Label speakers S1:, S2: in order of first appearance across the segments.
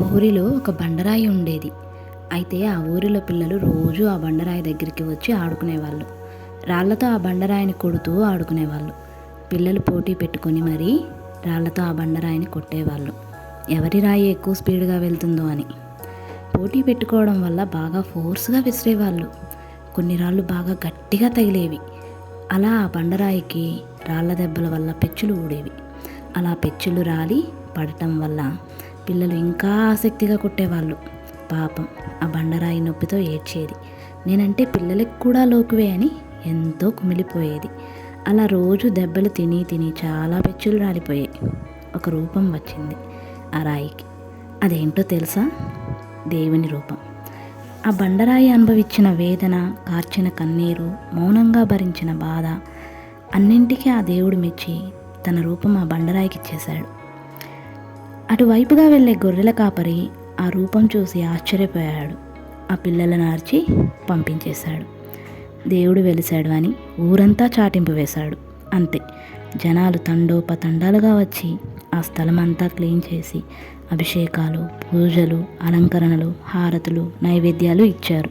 S1: ఊరిలో ఒక బండరాయి ఉండేది. అయితే ఆ ఊరిలో పిల్లలు రోజూ ఆ బండరాయి దగ్గరికి వచ్చి ఆడుకునేవాళ్ళు. రాళ్లతో ఆ బండరాయిని కొడుతూ ఆడుకునేవాళ్ళు. పిల్లలు పోటీ పెట్టుకొని మరీ రాళ్లతో ఆ బండరాయిని కొట్టేవాళ్ళు, ఎవరి రాయి ఎక్కువ స్పీడ్గా వెళ్తుందో అని. పోటీ పెట్టుకోవడం వల్ల బాగా ఫోర్స్గా విసిరేవాళ్ళు. కొన్ని రాళ్ళు బాగా గట్టిగా తగిలేవి. అలా ఆ బండరాయికి రాళ్ల దెబ్బల వల్ల పెచ్చులు ఊడేవి. అలా పెచ్చులు రాలి పడటం వల్ల పిల్లలు ఇంకా ఆసక్తిగా కొట్టేవాళ్ళు. పాపం ఆ బండరాయి నొప్పితో ఏడ్చేది. నేనంటే పిల్లలకి కూడా లోకువే అని ఎంతో కుమిలిపోయేది. అలా రోజు దెబ్బలు తిని తిని చాలా పెచ్చులు రాలిపోయాయి. ఒక రూపం వచ్చింది ఆ రాయికి. అదేంటో తెలుసా? దేవుని రూపం. ఆ బండరాయి అనుభవించిన వేదన, కార్చిన కన్నీరు, మౌనంగా భరించిన బాధ అన్నింటికీ ఆ దేవుడు మెచ్చి తన రూపం ఆ బండరాయికి ఇచ్చేశాడు. అటువైపుగా వెళ్ళే గొర్రెల కాపరి ఆ రూపం చూసి ఆశ్చర్యపోయాడు. ఆ పిల్లలను ఆర్చి పంపించేశాడు. దేవుడు వెలిశాడు అని ఊరంతా చాటింపు వేశాడు. అంతే, జనాలు తండోపతండాలుగా వచ్చి ఆ స్థలమంతా క్లీన్ చేసి అభిషేకాలు, పూజలు, అలంకరణలు, హారతులు, నైవేద్యాలు ఇచ్చారు.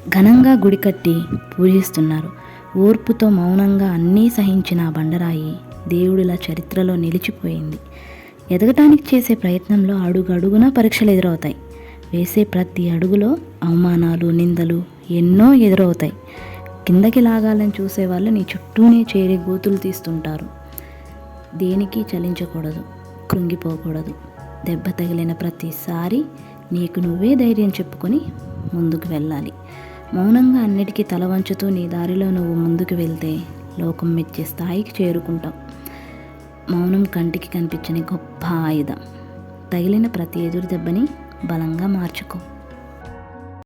S1: ఘనంగా గుడి కట్టి పూజిస్తున్నారు. ఓర్పుతో మౌనంగా అన్నీ సహించిన ఆ బండరాయి దేవుడిలా చరిత్రలో నిలిచిపోయింది. ఎదగటానికి చేసే ప్రయత్నంలో అడుగడుగునా పరీక్షలు ఎదురవుతాయి. వేసే ప్రతి అడుగులో అవమానాలు, నిందలు ఎన్నో ఎదురవుతాయి. కిందకి లాగాలని చూసేవాళ్ళు నీ చుట్టూనే చేరి గోతులు తీస్తుంటారు. దేనికి చలించకూడదు, కృంగిపోకూడదు. దెబ్బ తగిలిన ప్రతిసారి నీకు నువ్వే ధైర్యం చెప్పుకొని ముందుకు వెళ్ళాలి. మౌనంగా అన్నిటికీ తల వంచుతూ నీ దారిలో నువ్వు ముందుకు వెళ్తే లోకం మెచ్చే స్థాయికి చేరుకుంటావు. మౌనం కంటికి కనిపించని గొప్ప ఆయుధం. తగిలిన ప్రతి ఎదురు దెబ్బని బలంగా మార్చుకో.